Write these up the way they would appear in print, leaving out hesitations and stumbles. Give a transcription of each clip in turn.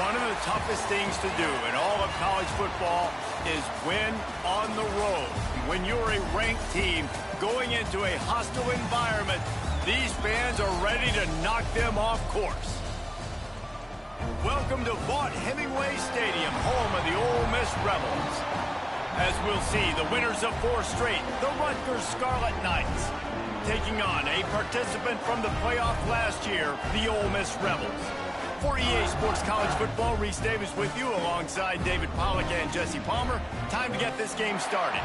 One of the toughest things to do in all of college football is win on the road. When you're a ranked team going into a hostile environment, these fans are ready to knock them off course. Welcome to Vaught-Hemingway Stadium, home of the Ole Miss Rebels. As we'll see, the winners of 4 straight, the Rutgers Scarlet Knights, taking on a participant from the playoff last year, the Ole Miss Rebels. For EA Sports College Football, Reese Davis with you alongside David Pollack and Jesse Palmer. Time to get this game started.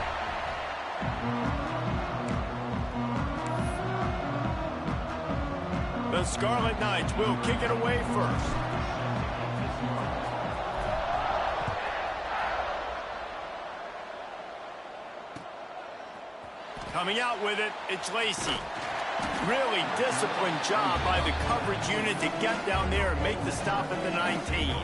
The Scarlet Knights will kick it away first. Coming out with it, it's Lacey. Really disciplined job by the coverage unit to get down there and make the stop at the 19.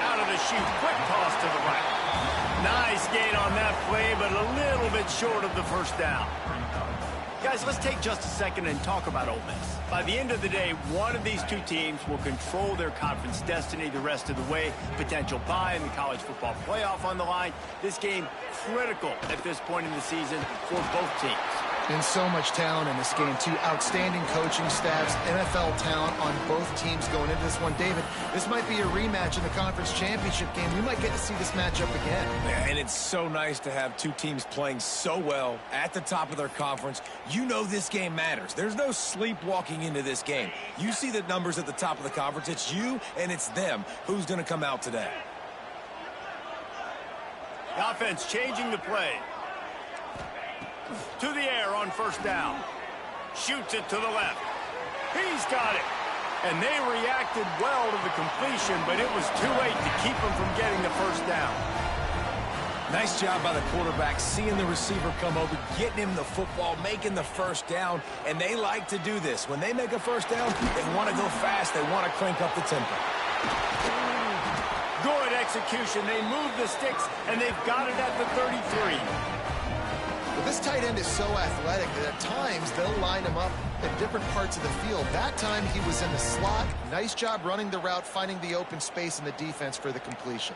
Out of the chute, quick toss to the right. Nice gain on that play, but a little bit short of the first down. Guys, let's take just a second and talk about Ole Miss. By the end of the day, one of these two teams will control their conference destiny the rest of the way. Potential bye in the college football playoff on the line. This game critical at this point in the season for both teams. And so much talent in this game, too. Outstanding coaching staffs, NFL talent on both teams going into this one. David, this might be a rematch in the conference championship game. We might get to see this matchup again. Yeah, and it's so nice to have two teams playing so well at the top of their conference. You know this game matters. There's no sleepwalking into this game. You see the numbers at the top of the conference. It's you and it's them. Who's going to come out today? The offense changing the play. To the air on first down. Shoots it to the left. He's got it. And they reacted well to the completion, but it was too late to keep him from getting the first down. Nice job by the quarterback, seeing the receiver come over, getting him the football, making the first down. And they like to do this. When they make a first down, they want to go fast. They want to crank up the tempo. Good execution. They move the sticks, and they've got it at the 33. This tight end is so athletic that at times they'll line him up in different parts of the field. That time he was in the slot. Nice job running the route, finding the open space in the defense for the completion.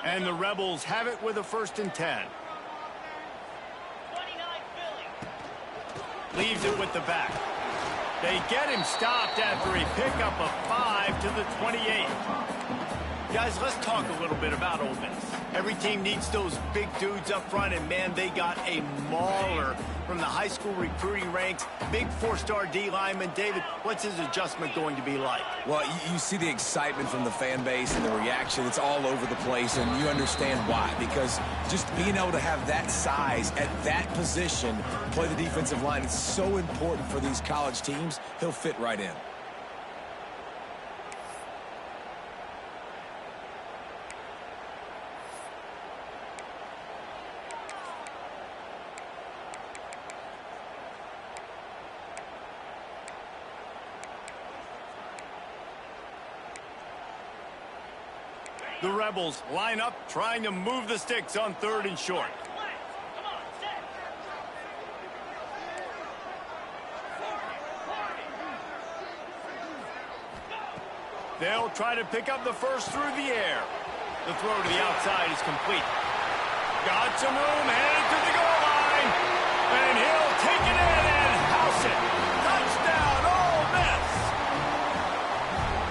And the Rebels have it with a 1st and 10. Leaves it with the back. They get him stopped after a pickup of 5 to the 28. Guys, let's talk a little bit about Ole Miss. Every team needs those big dudes up front, and man, they got a mauler from the high school recruiting ranks. Big 4-star D lineman. David, what's his adjustment going to be like? Well, you see the excitement from the fan base and the reaction. It's all over the place, and you understand why. Because just being able to have that size at that position, play the defensive line, it's so important for these college teams. He'll fit right in. The Rebels line up, trying to move the sticks on 3rd and short. They'll try to pick up the first through the air. The throw to the outside is complete. Got some room, headed to the goal line. And he'll take it in and house it. Touchdown, Ole Miss.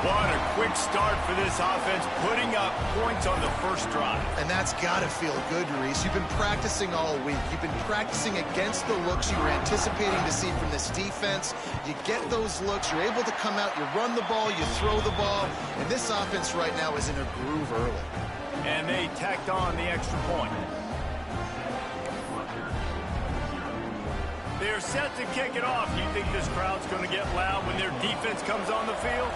What a quick start for this offense, putting up points on the first drive. And that's got to feel good, Reese. You've been practicing all week. You've been practicing against the looks you were anticipating to see from this defense. You get those looks, you're able to come out, you run the ball, you throw the ball, and this offense right now is in a groove early. And they tacked on the extra point. They're set to kick it off. You think this crowd's going to get loud when their defense comes on the field?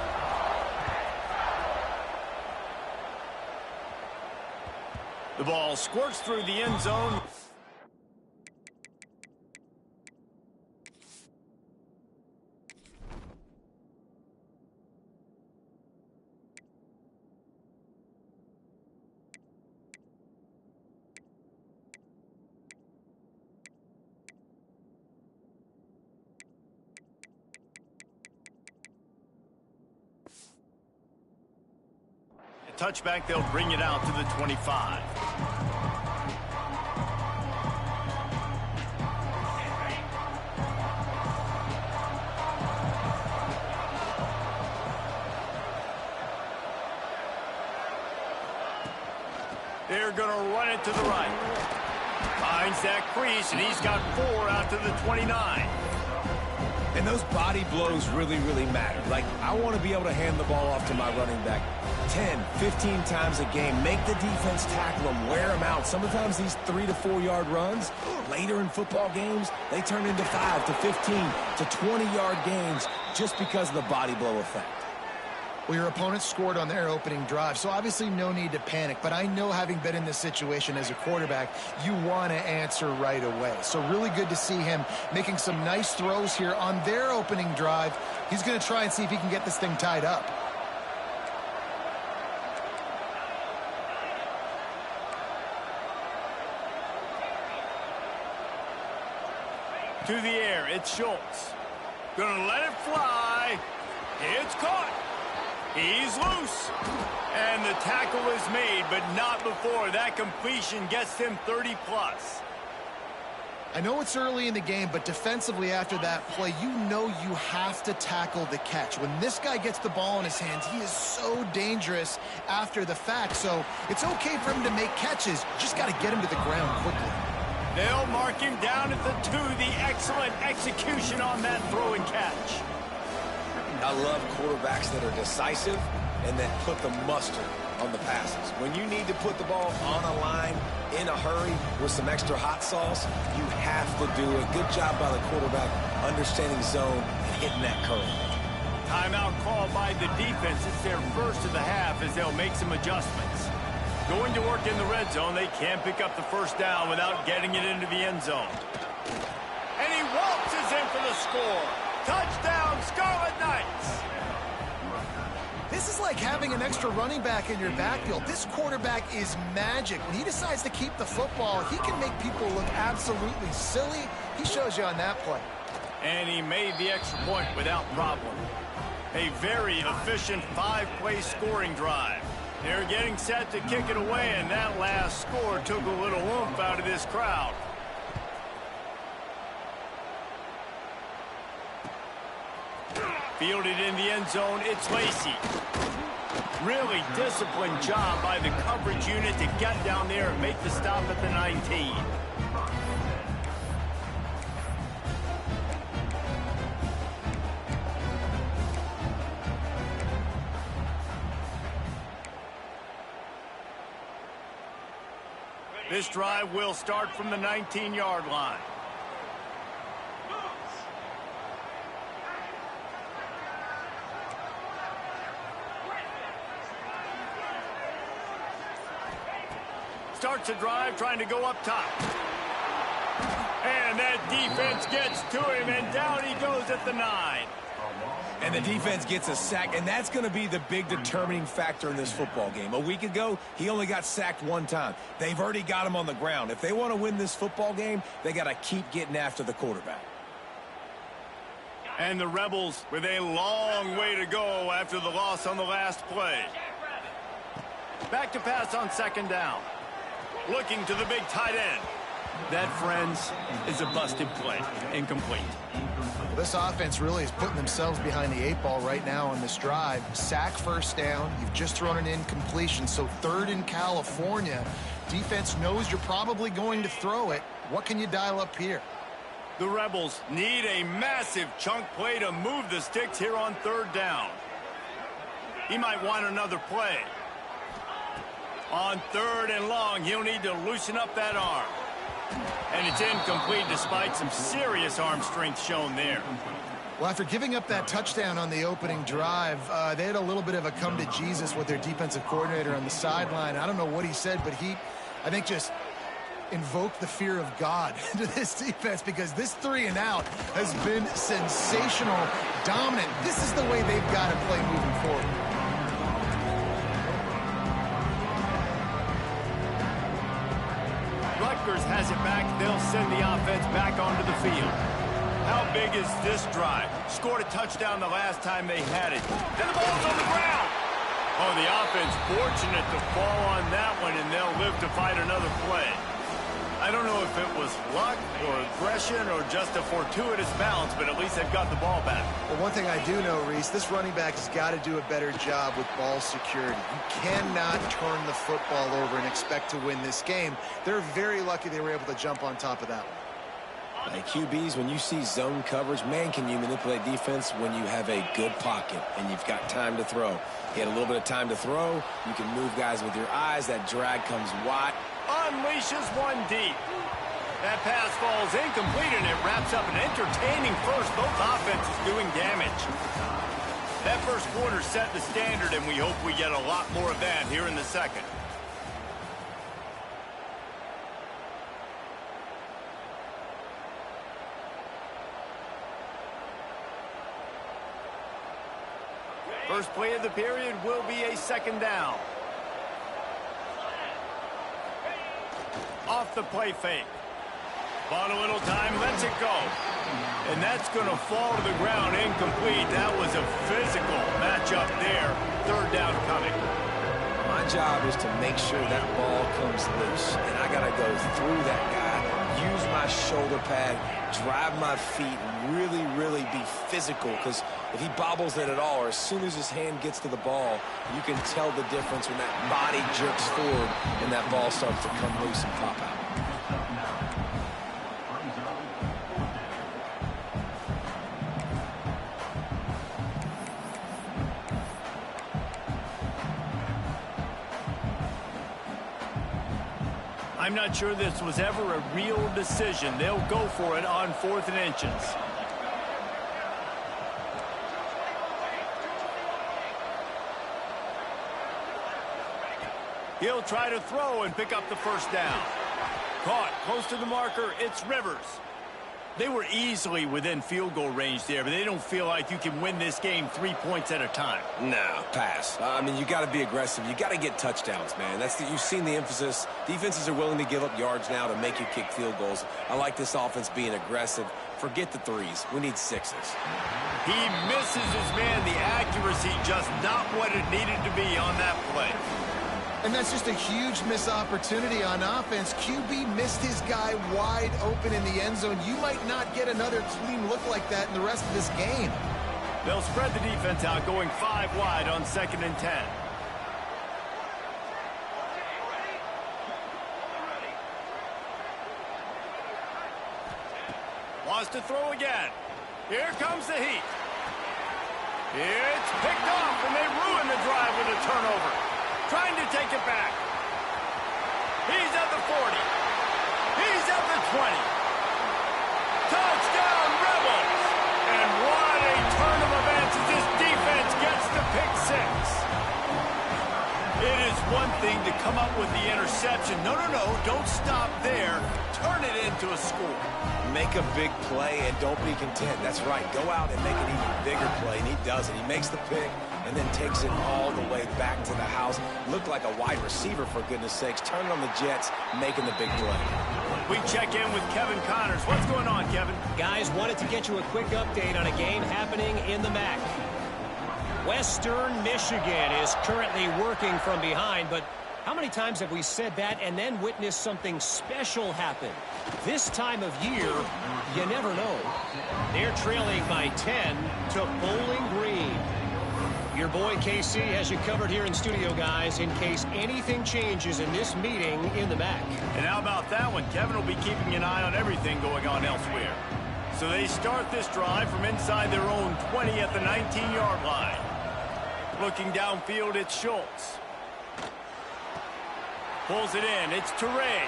The ball squirts through the end zone. touchback, they'll bring it out to the 25. They're going to run it to the right. Finds that crease, and he's got 4 out to the 29. And those body blows really, really matter. Like, I want to be able to hand the ball off to my running back 10, 15 times a game. Make the defense tackle them, wear them out. Sometimes these 3 to 4 yard runs, later in football games, they turn into 5 to 15 to 20 yard gains just because of the body blow effect. Well, your opponent scored on their opening drive, so obviously no need to panic. But I know, having been in this situation as a quarterback, you want to answer right away. So really good to see him making some nice throws here on their opening drive. He's going to try and see if he can get this thing tied up. To the air, it's Schultz. Gonna let it fly. It's caught. He's loose. And the tackle is made, but not before that completion gets him 30+. I know it's early in the game, but defensively after that play, you know you have to tackle the catch. When this guy gets the ball in his hands, he is so dangerous after the fact. So it's okay for him to make catches. Just got to get him to the ground quickly. They'll mark him down at the 2. The excellent execution on that throw and catch. I love quarterbacks that are decisive and that put the mustard on the passes. When you need to put the ball on a line in a hurry with some extra hot sauce, you have to do it. Good job by the quarterback understanding zone and hitting that curve. Timeout called by the defense. It's their first of the half as they'll make some adjustments. Going to work in the red zone. They can't pick up the first down without getting it into the end zone. And he waltzes in for the score. Touchdown, Scarlet Knights. This is like having an extra running back in your backfield. This quarterback is magic. When he decides to keep the football, he can make people look absolutely silly. He shows you on that play. And he made the extra point without problem. A very efficient 5-play scoring drive. They're getting set to kick it away, and that last score took a little oomph out of this crowd. Fielded in the end zone, it's Lacy. Really disciplined job by the coverage unit to get down there and make the stop at the 19. This drive will start from the 19-yard line. Starts a drive trying to go up top. And that defense gets to him, and down he goes at the 9. And the defense gets a sack, and that's going to be the big determining factor in this football game. A week ago, he only got sacked 1 time. They've already got him on the ground. If they want to win this football game, they got to keep getting after the quarterback. And the Rebels with a long way to go after the loss on the last play. Back to pass on 2nd down. Looking to the big tight end. That, friends, is a busted play. Incomplete. Well, this offense really is putting themselves behind the 8 ball right now on this drive. Sack, 1st down. You've just thrown an incompletion, so 3rd in California. Defense knows you're probably going to throw it. What can you dial up here? The Rebels need a massive chunk play to move the sticks here on 3rd down. He might want another play. On 3rd and long, he'll need to loosen up that arm. And it's incomplete despite some serious arm strength shown there. Well, after giving up that touchdown on the opening drive, they had a little bit of a come to Jesus with their defensive coordinator on the sideline. I don't know what he said, but he, I think, just invoked the fear of God into this defense, because this 3 and out has been sensational, dominant. This is the way they've got to play moving forward. Rutgers has it back. They'll send the offense back onto the field. How big is this drive? Scored a touchdown the last time they had it. And the ball's on the ground. Oh, the offense fortunate to fall on that one, and they'll live to fight another play. I don't know if it was luck or aggression or just a fortuitous bounce, but at least they've got the ball back. Well, one thing I do know, Reese, this running back has got to do a better job with ball security. You cannot turn the football over and expect to win this game. They're very lucky they were able to jump on top of that one. Hey, QBs, when you see zone coverage, man, can you manipulate defense when you have a good pocket and you've got time to throw. You had a little bit of time to throw. You can move guys with your eyes. That drag comes wide. Unleashes one deep. That pass falls incomplete, and it wraps up an entertaining first. Both offenses doing damage. That first quarter set the standard, and we hope we get a lot more of that here in the second. First play of the period will be a second down. Off the play fake. Bought a little time, lets it go. And that's going to fall to the ground incomplete. That was a physical matchup there. Third down coming. My job is to make sure that ball comes loose. And I got to go through that guy, use my shoulder pad, drive my feet, and really be physical. Because if he bobbles it at all, or as soon as his hand gets to the ball, you can tell the difference when that body jerks forward and that ball starts to come loose and pop out. I'm not sure this was ever a real decision. They'll go for it on 4th and inches. He'll try to throw and pick up the first down. Caught close to the marker. It's Rivers. They were easily within field goal range there, but they don't feel like you can win this game 3 points at a time. No, pass. I mean, you got to be aggressive. You got to get touchdowns, man. You've seen the emphasis. Defenses are willing to give up yards now to make you kick field goals. I like this offense being aggressive. Forget the threes. We need sixes. He misses his man. The accuracy just not what it needed to be on that play. And that's just a huge missed opportunity on offense. QB missed his guy wide open in the end zone. You might not get another clean look like that in the rest of this game. They'll spread the defense out, going 5 wide on 2nd and 10. Wants to throw again. Here comes the heat. It's picked off, and they ruin the drive with a turnover. Trying to take it back. He's at the 40. He's at the 20. Touchdown, Rebels! And what a turn of events as this defense gets the pick 6. It is one thing to come up with the interception. No, don't stop there. Turn it into a score. Make a big play and don't be content. That's right. Go out and make an even bigger play, and he does it. He makes the pick and then takes it all the way back to the house. Looked like a wide receiver, for goodness sakes. Turning on the Jets, making the big play. We check in with Kevin Connors. What's going on, Kevin? Guys, wanted to get you a quick update on a game happening in the MAC. Western Michigan is currently working from behind, but how many times have we said that and then witnessed something special happen? This time of year, you never know. They're trailing by 10 to Bowling Green. Your boy KC has you covered here in studio, guys, in case anything changes in this meeting in the MAC. And how about that one? Kevin will be keeping an eye on everything going on elsewhere. So they start this drive from inside their own 20 at the 19-yard line. Looking downfield, it's Schultz. Pulls it in. It's Teray.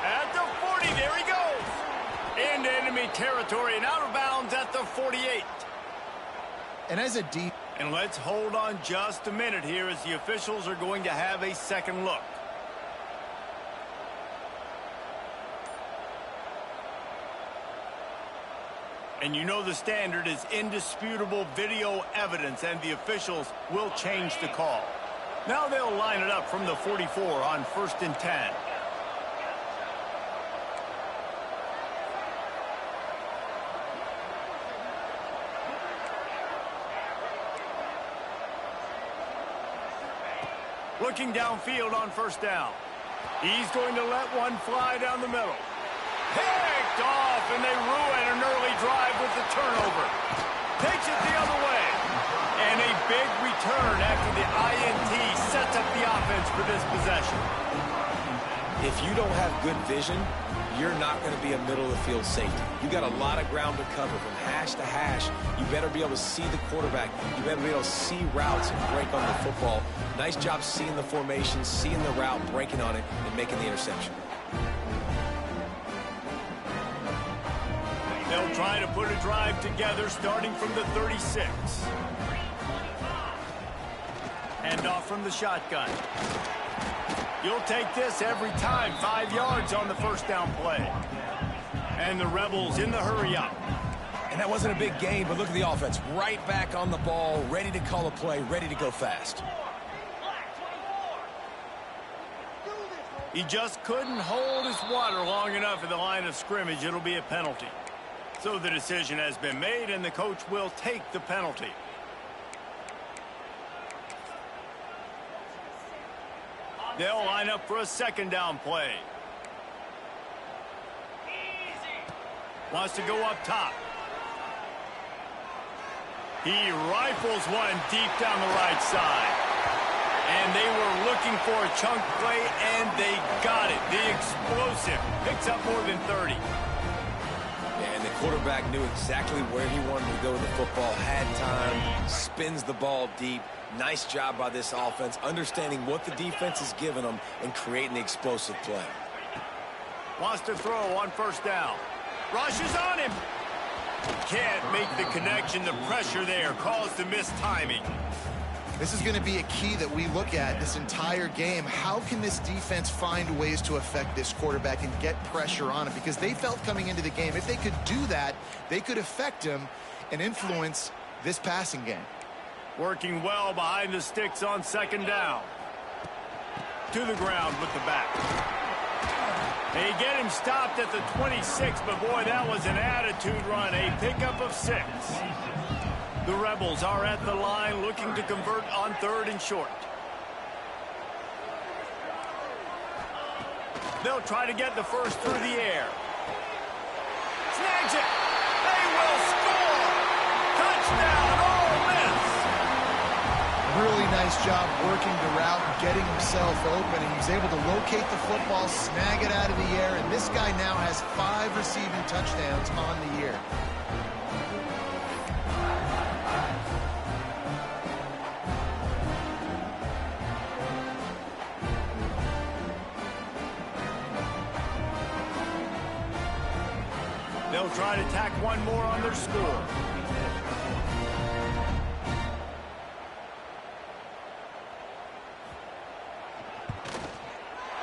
At the 40, there he goes. Into enemy territory and out of bounds at the 48. And as a deep... And let's hold on just a minute here as the officials are going to have a second look. And you know the standard is indisputable video evidence, and the officials will change the call. Now they'll line it up from the 44 on 1st and 10. Looking downfield on first down. He's going to let one fly down the middle. Picked off, and they ruin an early drive with the turnover. Takes it the other way. And a big return after the INT sets up the offense for this possession. If you don't have good vision, you're not going to be a middle-of-the-field safety. You got a lot of ground to cover from hash to hash. You better be able to see the quarterback. You better be able to see routes and break on the football. Nice job seeing the formation, seeing the route, breaking on it, and making the interception. They'll try to put a drive together starting from the 36. Hand off from the shotgun. You'll take this every time. 5 yards on the first down play. And the Rebels in the hurry-up. And that wasn't a big gain, but look at the offense. Right back on the ball, ready to call a play, ready to go fast. He just couldn't hold his water long enough at the line of scrimmage. It'll be a penalty. So the decision has been made, and the coach will take the penalty. They'll line up for a second down play. Wants to go up top. He rifles one deep down the right side. And they were looking for a chunk play, and they got it. The explosive picks up more than 30. And the quarterback knew exactly where he wanted to go with the football, had time, spins the ball deep. Nice job by this offense, understanding what the defense is giving them and creating the explosive play. Wants to throw on first down. Rushes on him. Can't make the connection. The pressure there caused the missed timing. This is going to be a key that we look at this entire game. How can this defense find ways to affect this quarterback and get pressure on him? Because they felt coming into the game, if they could do that, they could affect him and influence this passing game. Working well behind the sticks on second down. To the ground with the back. They get him stopped at the 26, but boy, that was an attitude run. A pickup of 6. The Rebels are at the line looking to convert on 3rd and short. They'll try to get the first through the air. Snags it. They will score. Touchdown, Ole Miss. Really nice job working the route and getting himself open. And he was able to locate the football, snag it out of the air, and this guy now has 5 receiving touchdowns on the year. They'll try to tack one more on their score.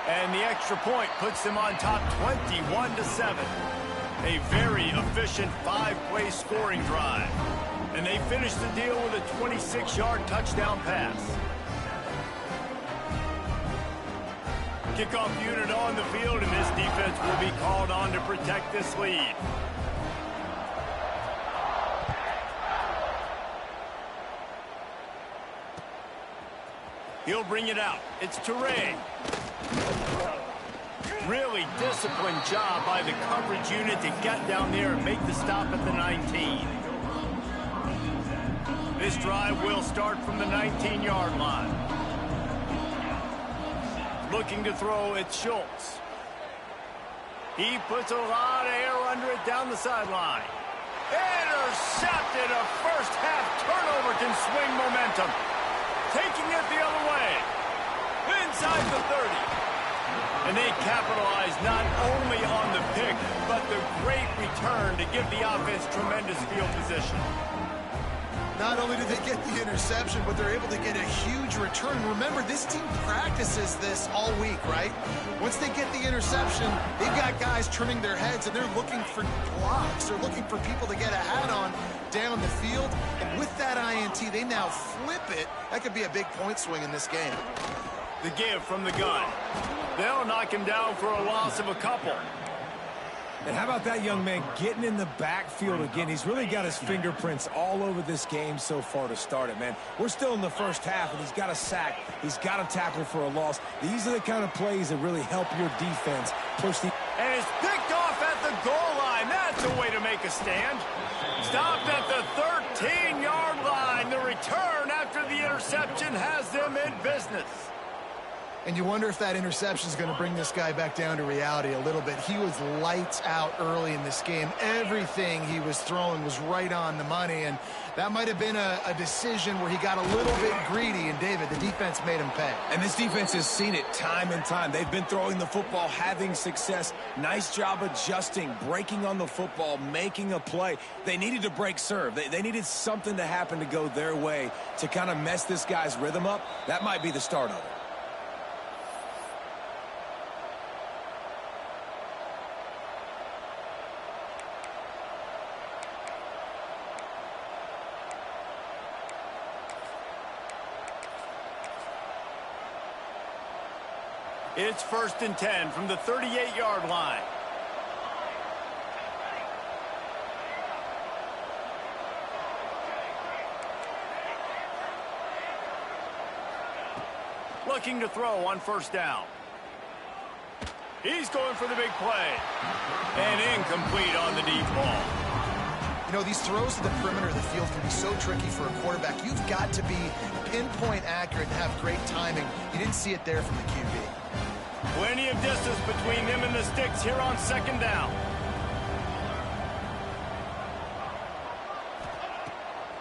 And the extra point puts them on top 21-7. A very efficient 5-play scoring drive. And they finish the deal with a 26-yard touchdown pass. Kickoff unit on the field, and this defense will be called on to protect this lead. He'll bring it out. It's Toure. Really disciplined job by the coverage unit to get down there and make the stop at the 19. This drive will start from the 19-yard line. Looking to throw, it's Schultz. He puts a lot of air under it down the sideline. Intercepted. A first-half turnover can swing momentum. Taking it the other way. Inside the 30. And they capitalize not only on the pick, but the great return to give the offense tremendous field position. Not only do they get the interception, but they're able to get a huge return. Remember, this team practices this all week, right? Once they get the interception, they've got guys turning their heads, and they're looking for blocks. They're looking for people to get a hat on down the field. And with that INT, they now flip it. That could be a big point swing in this game. The give from the gun. They'll knock him down for a loss of a couple. And how about that young man getting in the backfield again? He's really got his fingerprints all over this game so far to start it, man. We're still in the first half, and he's got a sack. He's got a tackle for a loss. These are the kind of plays that really help your defense push the... And it's picked off at the goal line. That's a way to make a stand. Stopped at the 13-yard line. The return after the interception has them in business. And you wonder if that interception is going to bring this guy back down to reality a little bit. He was lights out early in this game. Everything he was throwing was right on the money, and that might have been a decision where he got a little bit greedy, and David, the defense made him pay. And this defense has seen it time and time. They've been throwing the football, having success. Nice job adjusting, breaking on the football, making a play. They needed to break serve. They needed something to happen to go their way to kind of mess this guy's rhythm up. That might be the start of it. It's 1st and 10 from the 38-yard line. Looking to throw on 1st down. He's going for the big play. And incomplete on the deep ball. You know, these throws to the perimeter of the field can be so tricky for a quarterback. You've got to be pinpoint accurate and have great timing. You didn't see it there from the QB. Plenty of distance between them and the sticks here on 2nd down.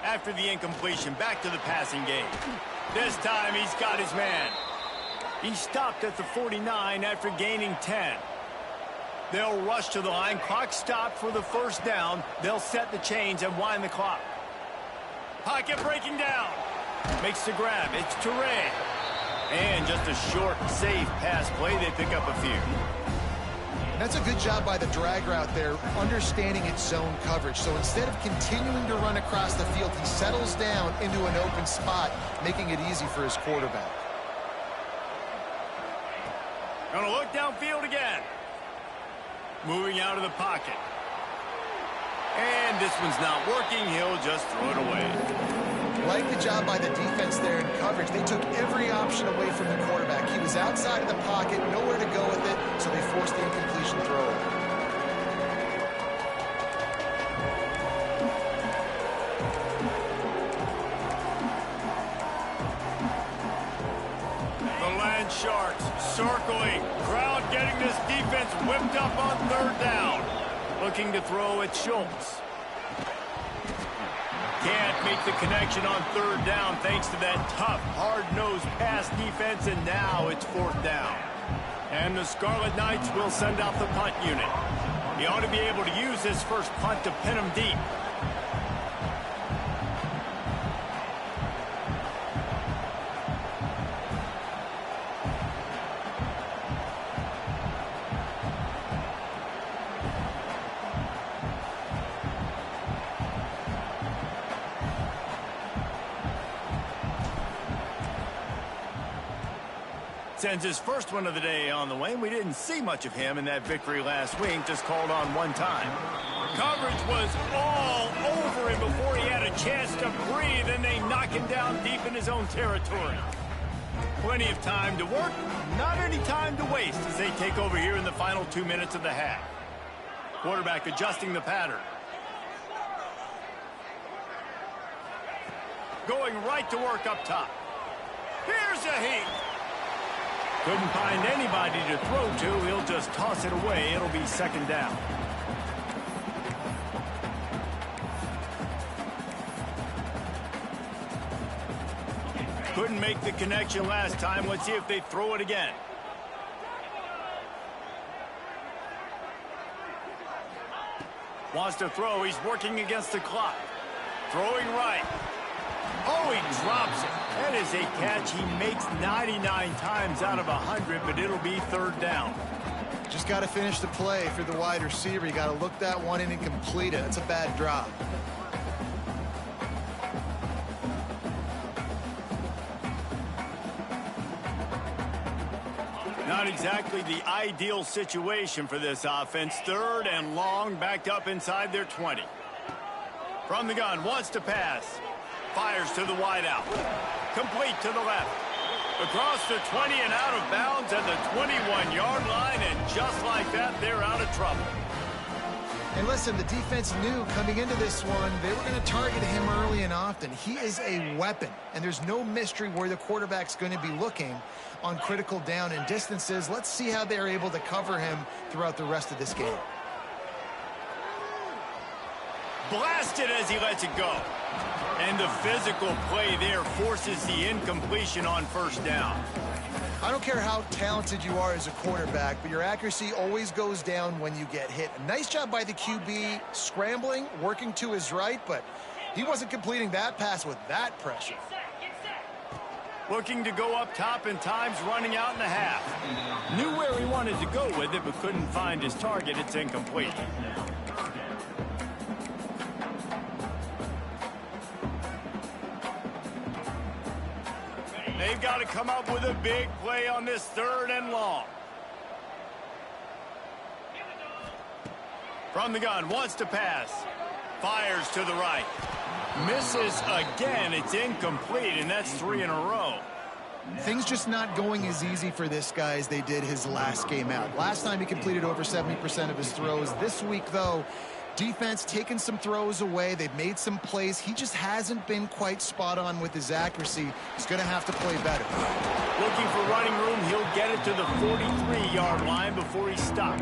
After the incompletion, back to the passing game. This time he's got his man. He stopped at the 49 after gaining 10. They'll rush to the line. Clock stopped for the 1st down. They'll set the chains and wind the clock. Pocket breaking down. Makes the grab. It's Toure. And just a short, safe pass play. They pick up a few. That's a good job by the drag route there, understanding its zone coverage. So instead of continuing to run across the field, he settles down into an open spot, making it easy for his quarterback. Gonna look downfield again. Moving out of the pocket. And this one's not working. He'll just throw it away. Like the job by the defense there in coverage. They took every option away from the quarterback. He was outside of the pocket, nowhere to go with it, so they forced the incompletion throw. The Land Sharks circling. Crowd getting this defense whipped up on 3rd down. Looking to throw at Schultz. Can't make the connection on 3rd down thanks to that tough, hard-nosed pass defense, and now it's 4th down. And the Scarlet Knights will send out the punt unit. He ought to be able to use his first punt to pin him deep. Sends his first one of the day on the way, and we didn't see much of him in that victory last week, just called on one time. Coverage was all over him before he had a chance to breathe, and they knock him down deep in his own territory. Plenty of time to work, not any time to waste as they take over here in the final 2 minutes of the half. Quarterback adjusting the pattern. Going right to work up top. Here's a heat. Couldn't find anybody to throw to. He'll just toss it away. It'll be 2nd down. Couldn't make the connection last time. Let's see if they throw it again. Wants to throw. He's working against the clock. Throwing right. Oh, he drops it. That is a catch he makes 99 times out of 100, but it'll be 3rd down. Just got to finish the play for the wide receiver. You got to look that one in and complete it. That's a bad drop. Not Not exactly the ideal situation for this offense. 3rd and long, backed up inside their 20. From the gun, wants to pass. Fires to the wideout. Complete to the left. Across the 20 and out of bounds at the 21-yard line, and just like that, they're out of trouble. And listen, the defense knew coming into this one, they were going to target him early and often. He is a weapon, and there's no mystery where the quarterback's going to be looking on critical down and distances. Let's see how they're able to cover him throughout the rest of this game. Blasted as he lets it go. And the physical play there forces the incompletion on 1st down. I don't care how talented you are as a quarterback, but your accuracy always goes down when you get hit. A nice job by the QB scrambling, working to his right, but he wasn't completing that pass with that pressure. Looking to go up top, and time's running out in the half. Knew where he wanted to go with it, but couldn't find his target. It's incomplete. They've got to come up with a big play on this 3rd and long. From the gun, wants to pass. Fires to the right. Misses again. It's incomplete, and that's 3 in a row. Things just not going as easy for this guy as they did his last game out. Last time he completed over 70% of his throws. This week, though, defense taking some throws away. They've made some plays. He just hasn't been quite spot on with his accuracy. He's going to have to play better. Looking for running room. He'll get it to the 43-yard line before he stopped.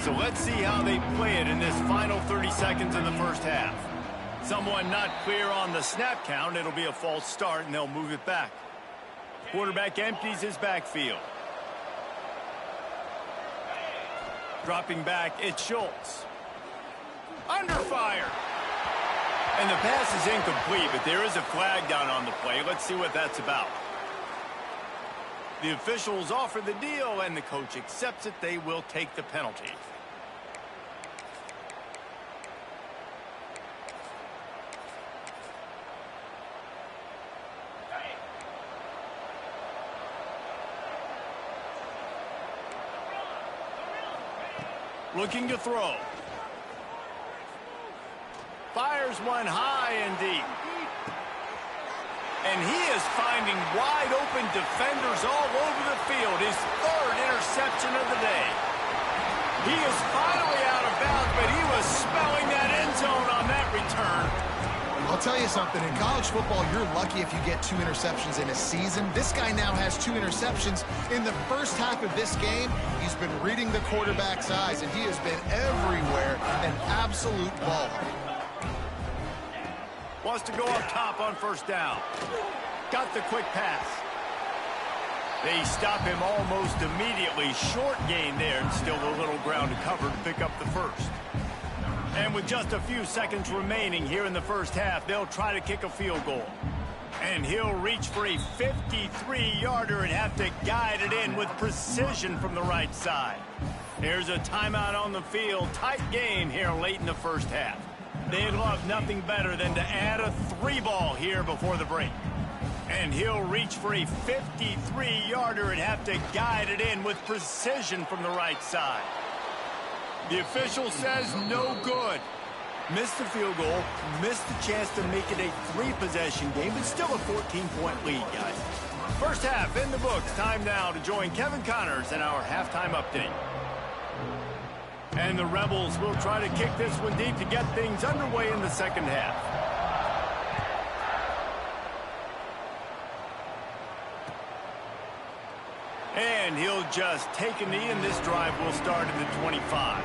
So let's see how they play it in this final 30 seconds of the 1st half. Someone not clear on the snap count. It'll be a false start, and they'll move it back. Quarterback empties his backfield. Dropping back, it's Schultz. Under fire. And the pass is incomplete, but there is a flag down on the play. Let's see what that's about. The officials offer the deal, and the coach accepts it. They will take the penalty. Looking to throw. Fires one high and deep. And he is finding wide open defenders all over the field. His 3rd interception of the day. He is finally out of bounds, but he was smelling that end zone on that return. I'll tell you something. In college football, you're lucky if you get 2 interceptions in a season. This guy now has 2 interceptions. In the 1st half of this game, he's been reading the quarterback's eyes, and he has been everywhere, an absolute ball. Wants to go up top on 1st down. Got the quick pass. They stop him almost immediately. Short gain there, and still a little ground to cover to pick up the 1st. And with just a few seconds remaining here in the 1st half, they'll try to kick a field goal. And he'll reach for a 53-yarder and have to guide it in with precision from the right side. There's a timeout on the field. Tight game here late in the 1st half. They'd love nothing better than to add a 3-ball here before the break. And he'll reach for a 53-yarder and have to guide it in with precision from the right side. The official says no good. Missed the field goal, missed the chance to make it a 3-possession game, but still a 14-point lead, guys. 1st half in the books. Time now to join Kevin Connors in our halftime update. And the Rebels will try to kick this one deep to get things underway in the 2nd half. And he'll just take a knee, and this drive will start at the 25.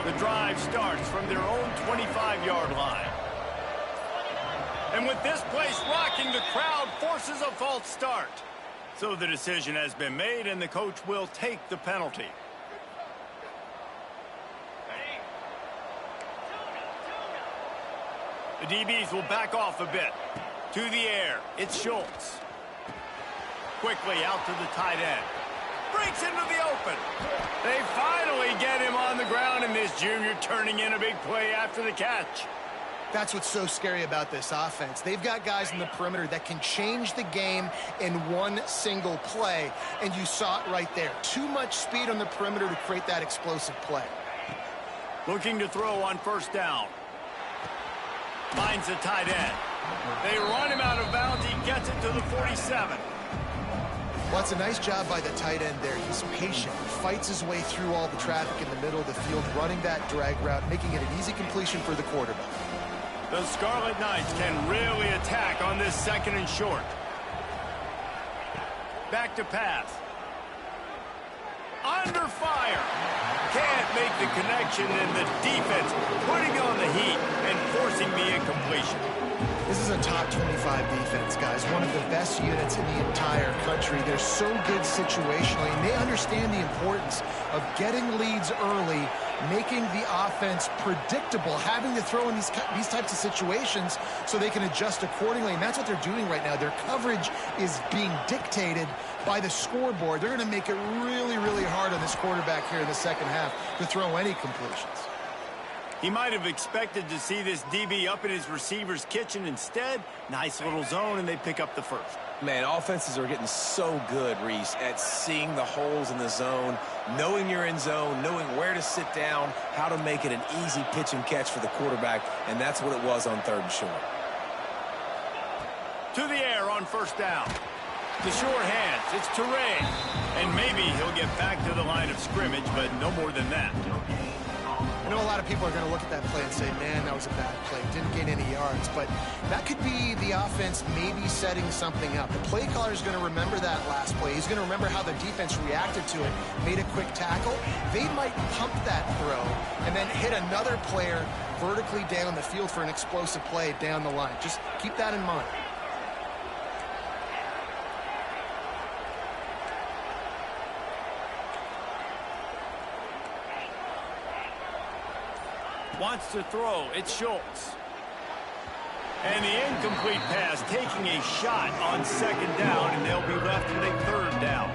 The drive starts from their own 25-yard line. And with this place rocking, the crowd forces a false start. So the decision has been made, and the coach will take the penalty. The DBs will back off a bit. To the air, it's Schultz. Quickly out to the tight end. Breaks into the open. They finally get him on the ground, and this junior turning in a big play after the catch. That's what's so scary about this offense. They've got guys in the perimeter that can change the game in one single play, and you saw it right there. Too much speed on the perimeter to create that explosive play. Looking to throw on first down. Finds the tight end. They run him out of bounds. He gets it to the 47. Well, it's a nice job by the tight end there. He's patient. He fights his way through all the traffic in the middle of the field, running that drag route, making it an easy completion for the quarterback. The Scarlet Knights can really attack on this second and short. Back to pass. Under fire. Can't make the connection, and the defense putting on the heat and forcing the incompletion. This is a top 25 defense, guys. One of the best units in the entire country. They're so good situationally, and they understand the importance of getting leads early, making the offense predictable, having to throw in these types of situations so they can adjust accordingly, and that's what they're doing right now. Their coverage is being dictated by the scoreboard. They're going to make it really, really hard on this quarterback here in the second half to throw any completions. He might have expected to see this DB up in his receiver's kitchen. Instead, nice little zone, and they pick up the first. Man, offenses are getting so good, Reese, at seeing the holes in the zone, knowing you're in zone, knowing where to sit down, how to make it an easy pitch and catch for the quarterback, and that's what it was on third and short. To the air on first down. The sure hands, it's Toure. And maybe he'll get back to the line of scrimmage, but no more than that. I know a lot of people are going to look at that play and say, man, that was a bad play. Didn't gain any yards. But that could be the offense maybe setting something up. The play caller is going to remember that last play. He's going to remember how the defense reacted to it, made a quick tackle. They might pump that throw and then hit another player vertically down the field for an explosive play down the line. Just keep that in mind. Wants to throw. It's Schultz. And the incomplete pass taking a shot on second down, and they'll be left with a third down.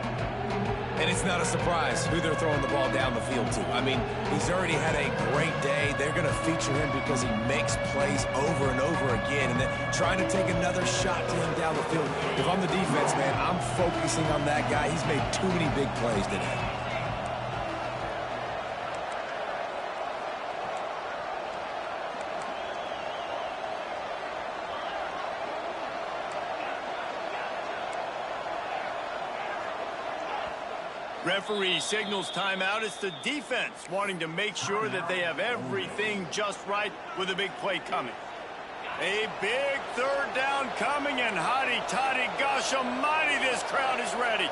And it's not a surprise who they're throwing the ball down the field to. I mean, he's already had a great day. They're going to feature him because he makes plays over and over again, and then trying to take another shot to him down the field. If I'm the defense, man, I'm focusing on that guy. He's made too many big plays today. Referee signals timeout. It's the defense wanting to make sure that they have everything just right with a big play coming. A big third down coming, and hotty toddy, gosh almighty, this crowd is ready.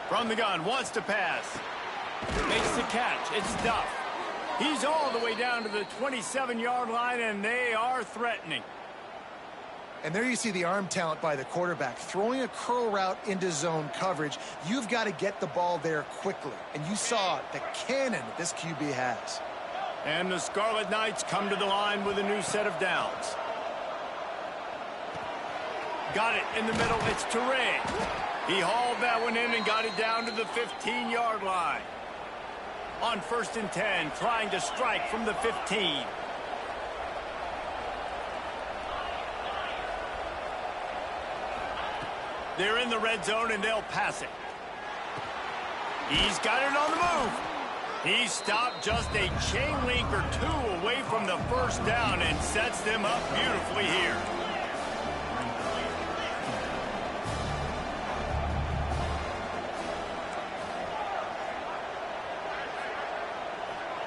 From the gun, wants to pass. Makes the catch. It's Duff. He's all the way down to the 27-yard line, and they are threatening. And there you see the arm talent by the quarterback. Throwing a curl route into zone coverage, you've got to get the ball there quickly. And you saw the cannon this QB has. And the Scarlet Knights come to the line with a new set of downs. Got it in the middle. It's Toure. He hauled that one in and got it down to the 15-yard line. On first and 10, trying to strike from the 15. They're in the red zone, and they'll pass it. He's got it on the move. He stopped just a chain link or two away from the first down and sets them up beautifully here.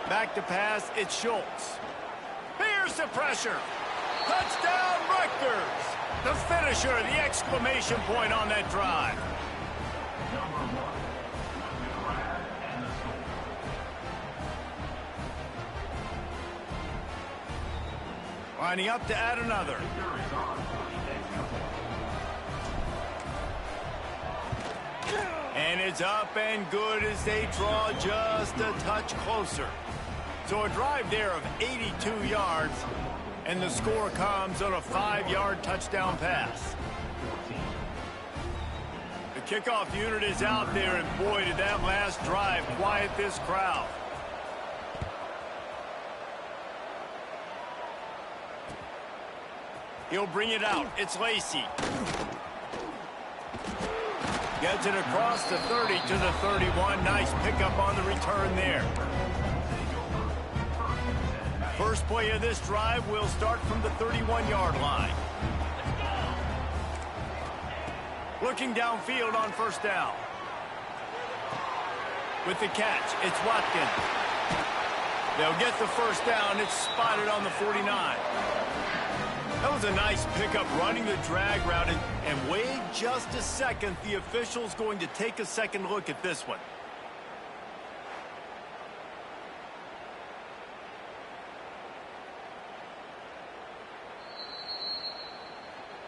Back to pass, it's Schultz. Here's the pressure. Touchdown, Rutgers. The finisher, the exclamation point on that drive. Lining up to add another. And it's up and good as they draw just a touch closer. So a drive there of 82 yards, and the score comes on a 5-yard touchdown pass. The kickoff unit is out there, and boy, did that last drive quiet this crowd. He'll bring it out. It's Lacy. Gets it across the 30 to the 31. Nice pickup on the return there. First play of this drive will start from the 31-yard line. Looking downfield on first down. With the catch, it's Watkins. They'll get the first down. It's spotted on the 49. That was a nice pickup running the drag route. And wait just a second. The official's going to take a second look at this one.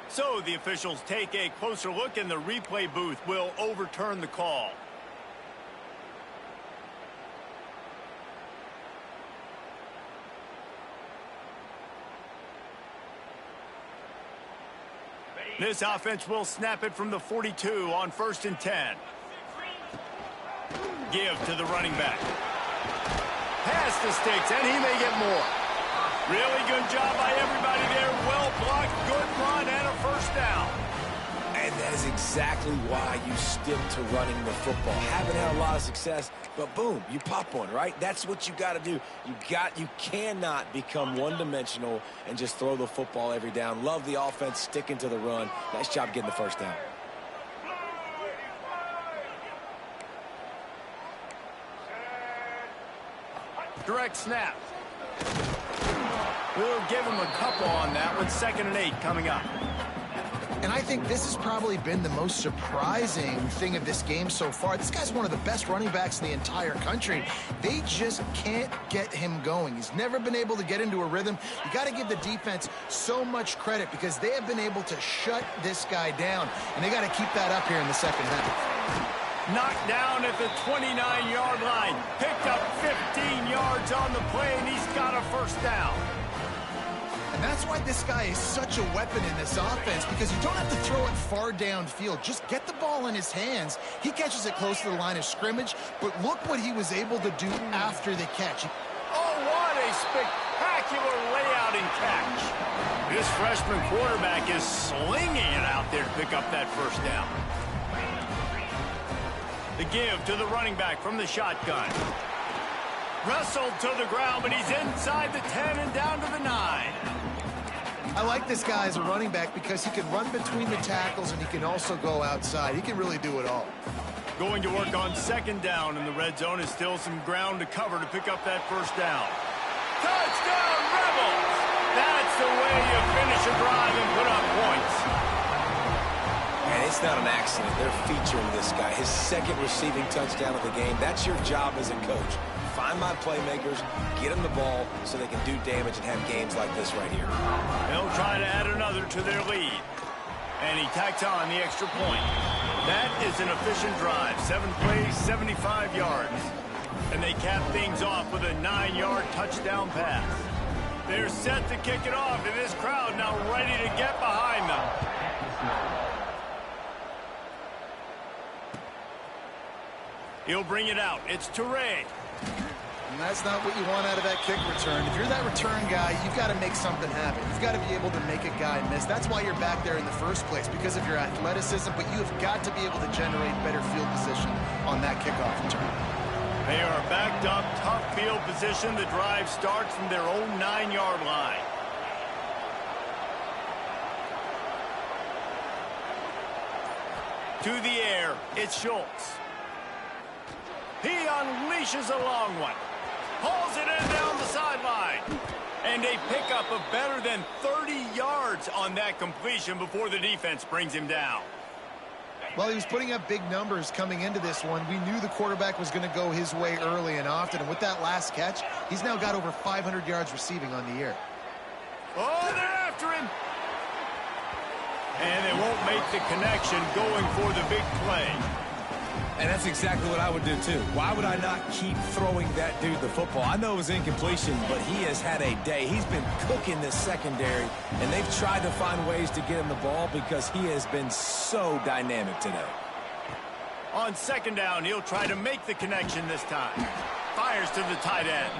So the officials take a closer look, and the replay booth will overturn the call. This offense will snap it from the 42 on 1st and 10. Give to the running back. Pass the sticks, and he may get more. Really good job by everybody there. Well blocked, good run, and a first down. And that is exactly why you stick to running the football. Haven't had a lot of success, but boom, you pop one, right? That's what you got to do. You cannot become one-dimensional and just throw the football every down. Love the offense, sticking to the run. Nice job getting the first down. Direct snap. We'll give him a couple on that one. 2nd and 8 coming up. And I think this has probably been the most surprising thing of this game so far. This guy's one of the best running backs in the entire country. They just can't get him going. He's never been able to get into a rhythm. You got to give the defense so much credit because they have been able to shut this guy down, and they got to keep that up here in the second half. Knocked down at the 29-yard line. Picked up 15 yards on the play, and he's got a first down. And that's why this guy is such a weapon in this offense, because you don't have to throw it far downfield. Just get the ball in his hands. He catches it close to the line of scrimmage, but look what he was able to do after the catch. Oh, what a spectacular layout and catch. This freshman quarterback is slinging it out there to pick up that first down. The give to the running back from the shotgun. Wrestled to the ground, but he's inside the 10 and down to the 9. I like this guy as a running back because he can run between the tackles and he can also go outside. He can really do it all. Going to work on 2nd down, and the red zone is still some ground to cover to pick up that first down. Touchdown, Rebels! That's the way you finish a drive and put up points. And it's not an accident. They're featuring this guy. His 2nd receiving touchdown of the game. That's your job as a coach. Find my playmakers, get them the ball so they can do damage and have games like this right here. They'll try to add another to their lead. And he tacks on the extra point. That is an efficient drive. 7 plays, 75 yards. And they cap things off with a 9-yard touchdown pass. They're set to kick it off, and this crowd now ready to get behind them. He'll bring it out. It's Toure. And that's not what you want out of that kick return. If you're that return guy, you've got to make something happen. You've got to be able to make a guy miss. That's why you're back there in the first place, because of your athleticism, but you have got to be able to generate better field position on that kickoff return. They are backed up, tough field position. The drive starts from their own 9-yard line. To the air, it's Schultz. He unleashes a long one. Hauls it in down the sideline. And a pickup of better than 30 yards on that completion before the defense brings him down. Well, he was putting up big numbers coming into this one. We knew the quarterback was going to go his way early and often. And with that last catch, he's now got over 500 yards receiving on the year. Oh, they're after him. And they won't make the connection going for the big play. And that's exactly what I would do, too. Why would I not keep throwing that dude the football? I know it was incompletion, but he has had a day. He's been cooking this secondary, and they've tried to find ways to get him the ball because he has been so dynamic today. On second down, he'll try to make the connection this time. Fires to the tight end.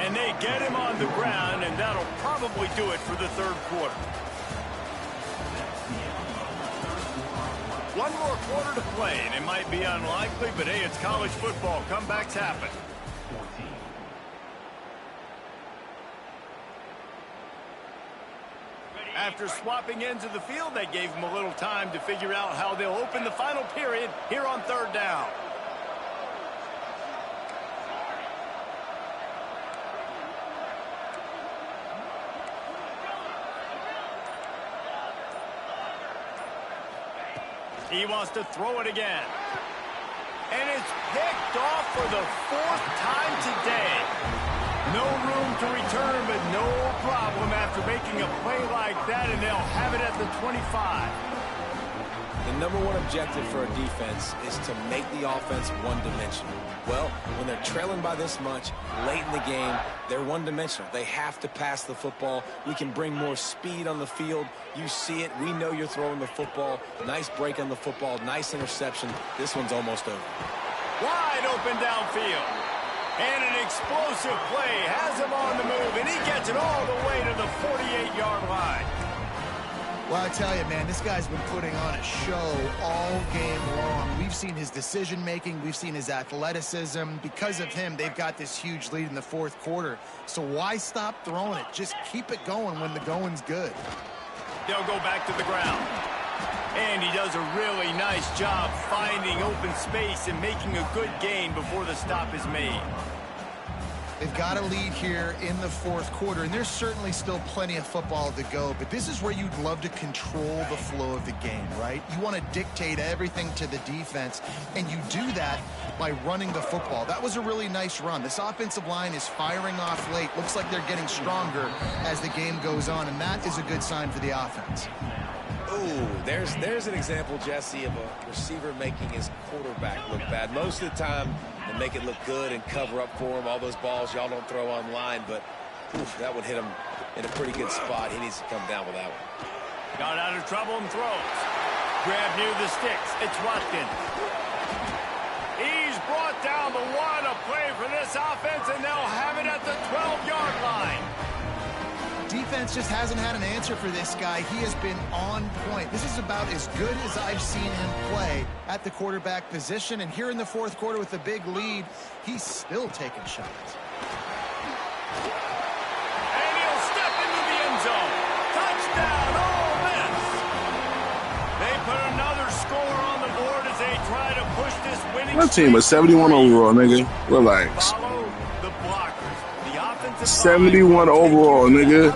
And they get him on the ground, and that'll probably do it for the third quarter. One more quarter to play, and it might be unlikely, but hey, it's college football. Comebacks happen. After swapping ends of the field, that gave them a little time to figure out how they'll open the final period here on third down. He wants to throw it again. And it's picked off for the fourth time today. No room to return, but no problem after making a play like that, and they'll have it at the 25. The number one objective for a defense is to make the offense one-dimensional. Well, when they're trailing by this much, late in the game, they're one-dimensional. They have to pass the football. We can bring more speed on the field. You see it. We know you're throwing the football. Nice break on the football. Nice interception. This one's almost over. Wide open downfield. And an explosive play has him on the move, and he gets it all the way to the 48-yard line. Well, I tell you, man, this guy's been putting on a show all game long. We've seen his decision-making. We've seen his athleticism. Because of him, they've got this huge lead in the fourth quarter. So why stop throwing it? Just keep it going when the going's good. They'll go back to the ground. And he does a really nice job finding open space and making a good gain before the stop is made. They've got a lead here in the fourth quarter, and there's certainly still plenty of football to go, but this is where you'd love to control the flow of the game, right? You want to dictate everything to the defense, and you do that by running the football. That was a really nice run. This offensive line is firing off late. Looks like they're getting stronger as the game goes on, and that is a good sign for the offense. Ooh, there's an example, Jesse, of a receiver making his quarterback look bad. Most of the time, they make it look good and cover up for him. All those balls y'all don't throw online, but oof, that would hit him in a pretty good spot. He needs to come down with that one. Got out of trouble and throws. Grab near the sticks. It's Watkins. He's brought down the one. A play for this offense, and they'll have it at the 12-yard line. Defense just hasn't had an answer for this guy. He has been on point. This is about as good as I've seen him play at the quarterback position. And here in the fourth quarter with a big lead, he's still taking shots. And he'll step into the end zone. Touchdown, Ole Miss. They put another score on the board as they try to push this winning. My team was 71 overall, nigga. Relax. Follow the blockers. The offensive 71 overall, nigga.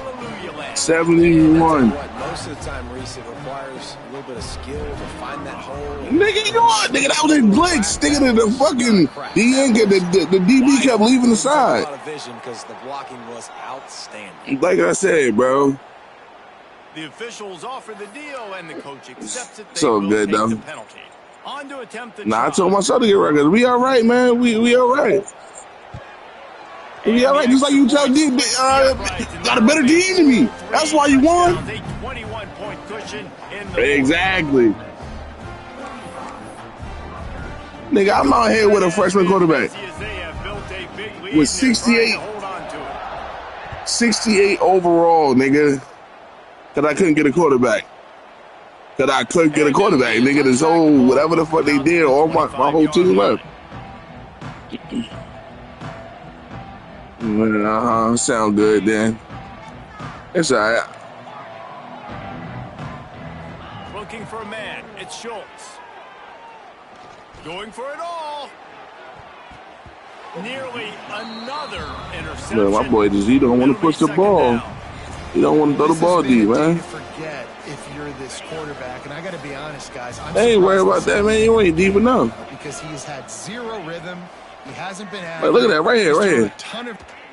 71. Most of the time, Reese, it requires a little bit of skill to find that hole. Nigga, you know what? Nigga, that was a blitz. Nigga, the fucking the DB kept leaving the side. A lot of vision because the blocking was outstanding. Like I said, bro. The officials offer the deal, and the coach accepts it. They So will good, take though. the penalty. On to attempt the Nah, I try. told myself to get right. We all right, man. We all right. We all right. Just like you tell D, got a better D than me. That's why you won. A 21-point cushion in the Exactly. Nigga, I'm out here with a freshman quarterback. With 68. 68 overall, nigga. Cause I couldn't get a quarterback. Nigga, this whole, whatever the fuck they did, all my whole team left. Sound good then. It's alright. Looking for a man. It's Schultz. Going for it all. Nearly another interception. Man, my boy he don't want to push the ball. He don't want to throw the ball deep, man. Forget if you're this quarterback, and I got to be honest, guys. I'm I ain't worried about that, man. You ain't deep enough. Because he's had zero rhythm. He hasn't been Hey, look at that right here, right here.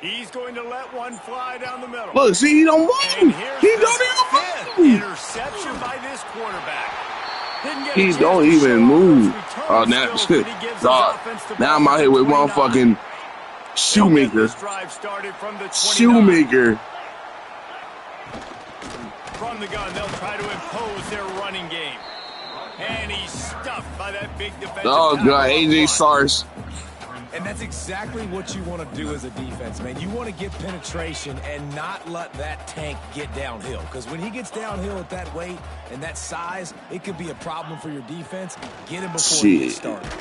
He's going to let one fly down the middle. Look, see, he don't move. He don't even move. Interception by this quarterback. He don't even move. Oh, now, dog. Now I'm out here with motherfucking Shoemaker. Shoemaker. From the gun, they'll try to impose their running game. And he's stuffed by that big defensive. Oh, God, AJ Sarge. And that's exactly what you want to do as a defense, man. You want to get penetration and not let that tank get downhill. Because when he gets downhill at that weight and that size, it could be a problem for your defense. Get him before he gets started.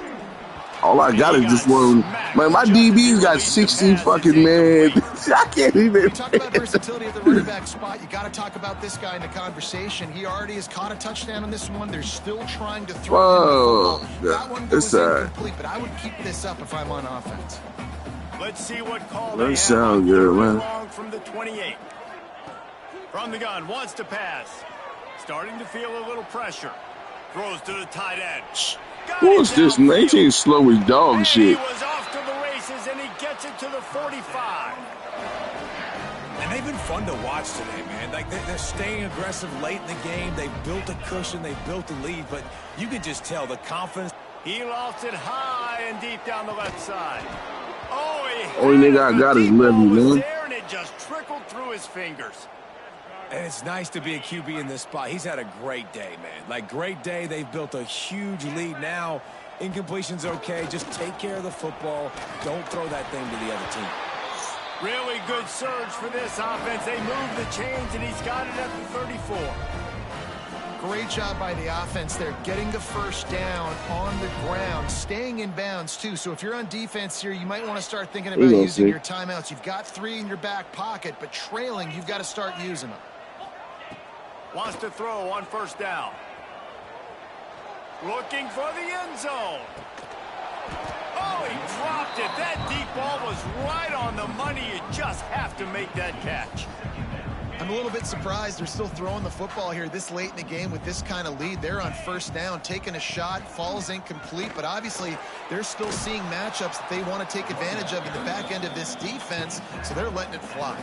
All I got is just one. Man, my DB's got 60 fucking, man. I can't even. You talk about versatility at the running back spot. You got to talk about this guy in the conversation. He already has caught a touchdown on this one. They're still trying to throw him the football. That one goes incomplete, but I would keep this up if I'm on offense. Let's see what call that sounds good, man. From the 28. From the gun, wants to pass. Starting to feel a little pressure. Throws to the tight end. Who is this, man? He ain't slow as dog shit. He was off to the races, and he gets it to the 45. And they've been fun to watch today, man. Like, they're staying aggressive late in the game. They've built a cushion. They've built a lead. But you can just tell the confidence. He lofts it high and deep down the left side. Only nigga I got is Levy, man. And it just trickled through his fingers. And it's nice to be a QB in this spot. He's had a great day, man. Like, great day. They've built a huge lead now. Incompletion's okay. Just take care of the football. Don't throw that thing to the other team. Really good surge for this offense. They move the chains, and he's got it at the 34. Great job by the offense there, getting the first down on the ground, staying in bounds, too. So if you're on defense here, you might want to start thinking about using your timeouts. You've got 3 in your back pocket, but trailing, you've got to start using them. Wants to throw on first down. Looking for the end zone. Oh, he dropped it. That deep ball was right on the money. You just have to make that catch. I'm a little bit surprised they're still throwing the football here this late in the game with this kind of lead. They're on first down, taking a shot, falls incomplete, but obviously they're still seeing matchups that they want to take advantage of in the back end of this defense, so they're letting it fly.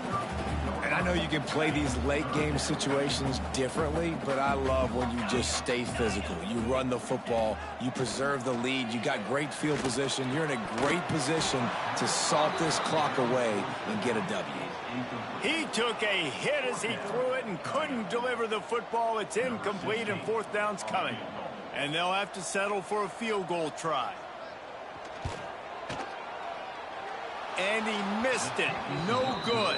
And I know you can play these late game situations differently, but I love when you just stay physical. You run the football, you preserve the lead, you got great field position, you're in a great position to salt this clock away and get a W. He took a hit as he threw it and couldn't deliver the football. It's incomplete and fourth down's coming. And they'll have to settle for a field goal try. And he missed it. No good.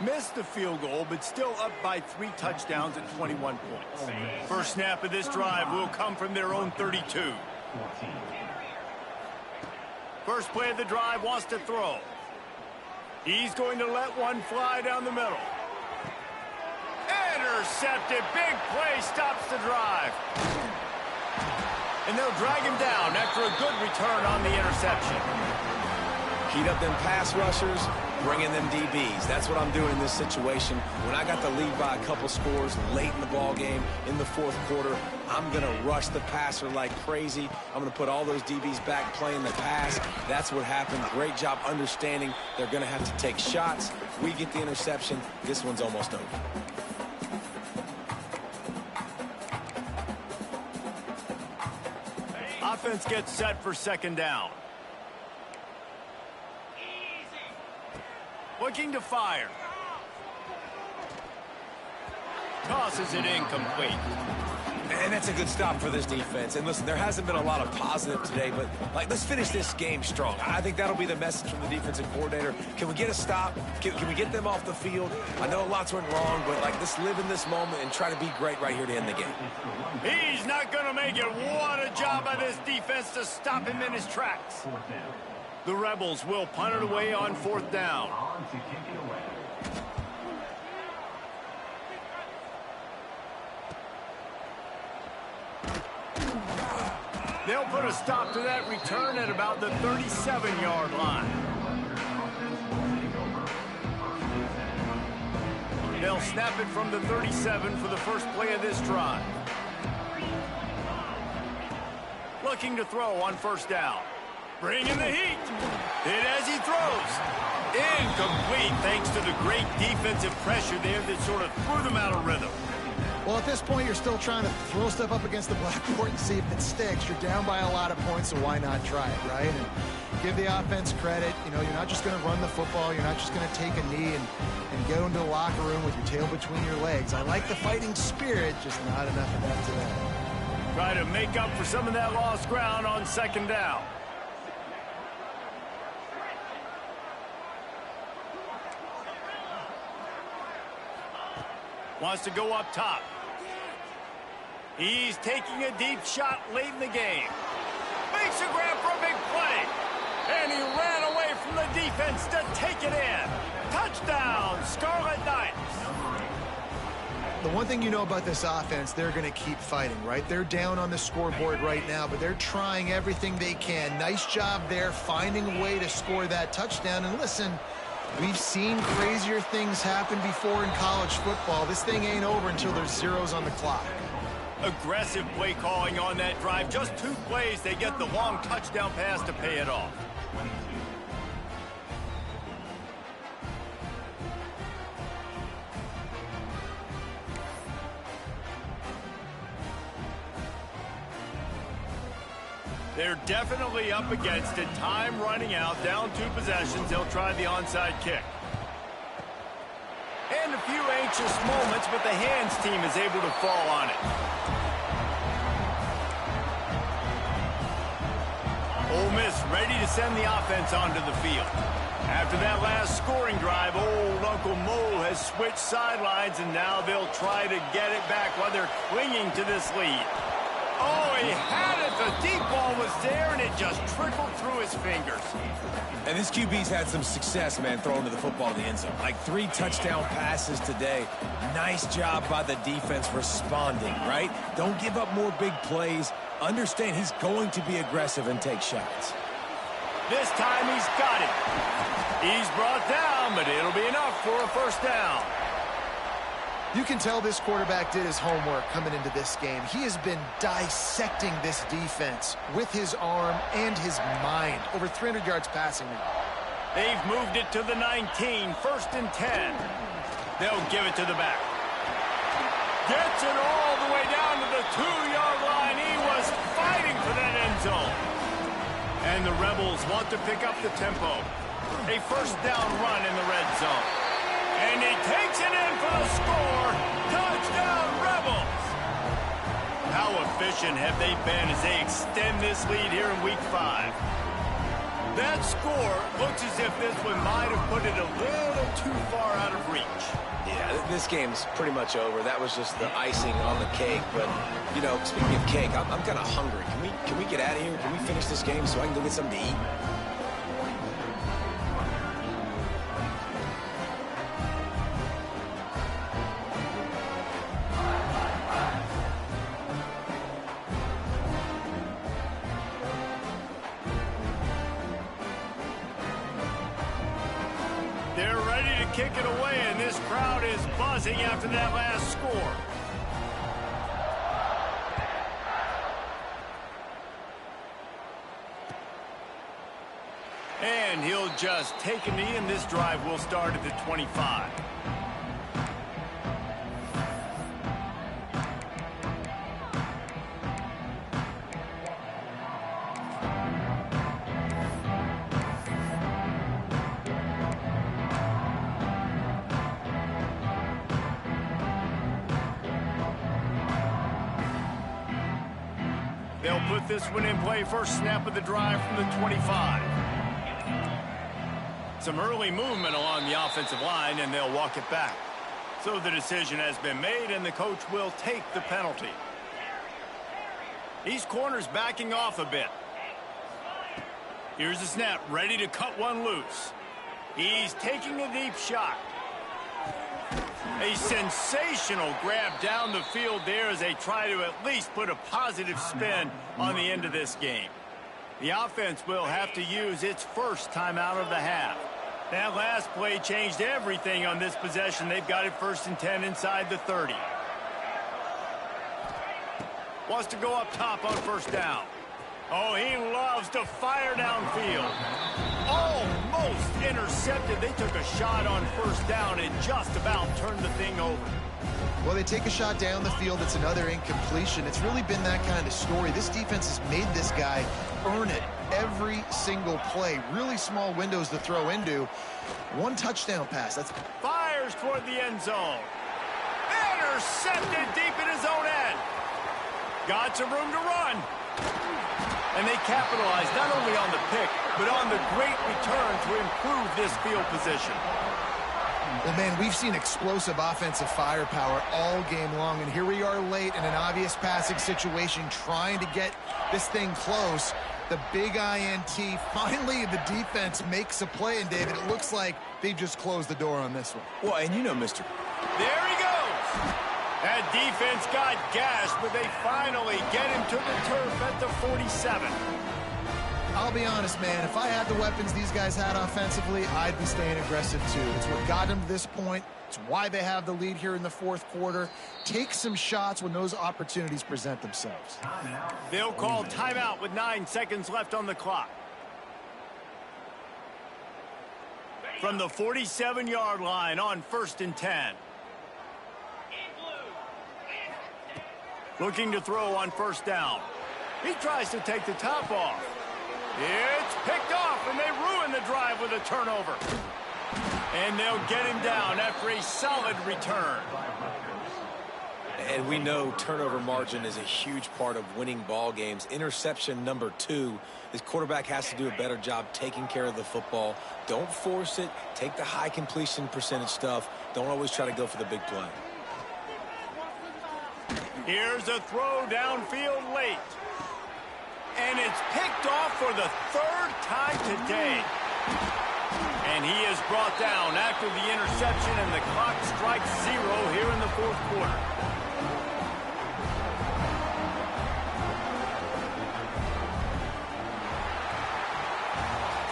Missed the field goal, but still up by 3 touchdowns at 21 points. First snap of this drive will come from their own 32. First play of the drive, wants to throw. He's going to let one fly down the middle. Intercepted. Big play stops the drive. And they'll drag him down after a good return on the interception. Heat up them pass rushers, bring in them DBs. That's what I'm doing in this situation. When I got the lead by a couple scores late in the ball game, in the fourth quarter, I'm going to rush the passer like crazy. I'm going to put all those DBs back playing the pass. That's what happened. Great job understanding they're going to have to take shots. If we get the interception, this one's almost over. Offense gets set for second down. Looking to fire. Tosses it incomplete. And that's a good stop for this defense. And listen, there hasn't been a lot of positive today, but let's finish this game strong. I think that'll be the message from the defensive coordinator. Can we get a stop? Can we get them off the field? I know lots went wrong, but let's live in this moment and try to be great right here to end the game. He's not going to make it. What a job by this defense to stop him in his tracks. The Rebels will punt it away on fourth down. They'll They'll put a stop to that return at about the 37-yard line. They'll snap it from the 37 for the first play of this drive. Looking to throw on first down. Bringing the heat. Hit as he throws. Incomplete thanks to the great defensive pressure there that sort of threw them out of rhythm. Well, at this point, you're still trying to throw stuff up against the blackboard and see if it sticks. You're down by a lot of points, so why not try it, right? And give the offense credit. You know, you're not just going to run the football. You're not just going to take a knee and go into the locker room with your tail between your legs. I like the fighting spirit, just not enough of that today. Try to make up for some of that lost ground on second down. Wants to go up top. He's taking a deep shot late in the game. Makes a grab for a big play. And he ran away from the defense to take it in. Touchdown, Scarlet Knights. The one thing you know about this offense, they're going to keep fighting, right? They're down on the scoreboard right now, but they're trying everything they can. Nice job there, finding a way to score that touchdown. And listen, we've seen crazier things happen before in college football. This thing ain't over until there's zeros on the clock. Aggressive play calling on that drive. Just 2 plays, they get the long touchdown pass to pay it off. They're definitely up against it. Time running out. Down 2 possessions. They'll try the onside kick. And a few anxious moments, but the hands team is able to fall on it. Ole Miss ready to send the offense onto the field. After that last scoring drive, old Uncle Mo has switched sidelines, and now they'll try to get it back while they're clinging to this lead. Oh, he had it. The deep ball was there, and it just trickled through his fingers. And this QB's had some success, man, throwing to the football in the end zone. Like 3 touchdown passes today. Nice job by the defense responding, right? Don't give up more big plays. Understand he's going to be aggressive and take shots. This time he's got it. He's brought down, but it'll be enough for a first down. You can tell this quarterback did his homework coming into this game. He has been dissecting this defense with his arm and his mind. Over 300 yards passing now. They've moved it to the 19, 1st and 10. They'll give it to the back. Gets it all the way down to the 2-yard line. He was fighting for that end zone. And the Rebels want to pick up the tempo. A first down run in the red zone. And he takes it in for the score. Touchdown, Rebels! How efficient have they been as they extend this lead here in Week 5? That score looks as if this one might have put it a little too far out of reach. Yeah, this game's pretty much over. That was just the icing on the cake. But, you know, speaking of cake, I'm kind of hungry. Can we get out of here? Can we finish this game so I can go get something to eat? They're ready to kick it away, and this crowd is buzzing after that last score. And he'll just take a knee, and this drive will start at the 25. They'll put this one in play. First snap of the drive from the 25. Some early movement along the offensive line, and they'll walk it back. So the decision has been made, and the coach will take the penalty. These corners backing off a bit. Here's the snap, ready to cut one loose. He's taking a deep shot. A sensational grab down the field there as they try to at least put a positive spin on the end of this game. The offense will have to use its first timeout of the half. That last play changed everything on this possession. They've got it 1st and 10 inside the 30. Wants to go up top on 1st down. Oh, he loves to fire downfield. Almost intercepted. They took a shot on 1st down and just about turned the thing over. Well, they take a shot down the field. It's another incompletion. It's really been that kind of story. This defense has made this guy earn it every single play. Really small windows to throw into. 1 touchdown pass. That's fires toward the end zone. Intercepted deep in his own end. Got some room to run. And they capitalize not only on the pick, but on the great return to improve this field position. Well, man, we've seen explosive offensive firepower all game long, and here we are late in an obvious passing situation trying to get this thing close. The big INT. Finally, the defense makes a play, and David, it looks like they just closed the door on this one. Well, and you know, Mr. There he goes. That defense got gashed, but they finally get him to the turf at the 47. I'll be honest, man, if I had the weapons these guys had offensively, I'd be staying aggressive too. It's what got them to this point. It's why they have the lead here in the 4th quarter. Take some shots when those opportunities present themselves. They'll call timeout with 9 seconds left on the clock. From the 47-yard line on 1st and 10. Looking to throw on 1st down. He tries to take the top off. It's picked off, and they ruin the drive with a turnover. And they'll get him down after a solid return. And we know turnover margin is a huge part of winning ball games. Interception number 2. This quarterback has to do a better job taking care of the football. Don't force it. Take the high completion percentage stuff. Don't always try to go for the big play. Here's a throw downfield late. And it's picked off for the 3rd time today. And he is brought down after the interception, and the clock strikes 0 here in the 4th quarter.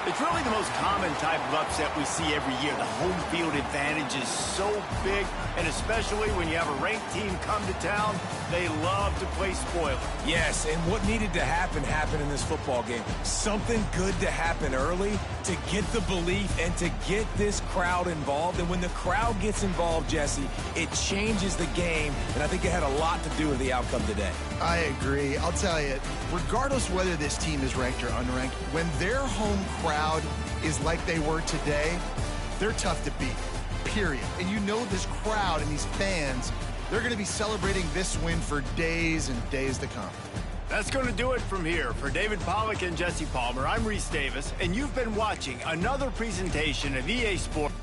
It's really the most common type of upset we see every year. The home field advantage is so big, and especially when you have a ranked team come to town, they love to play spoiler. Yes, and what needed to happen happened in this football game. Something good to happen early to get the belief and to get this crowd involved. And when the crowd gets involved, Jesse, it changes the game, and I think it had a lot to do with the outcome today. I agree. I'll tell you, regardless whether this team is ranked or unranked, when their home crowd is like they were today, they're tough to beat, period. And you know this crowd and these fans, they're going to be celebrating this win for days and days to come. That's going to do it from here. For David Pollack and Jesse Palmer, I'm Reese Davis, and you've been watching another presentation of EA Sports.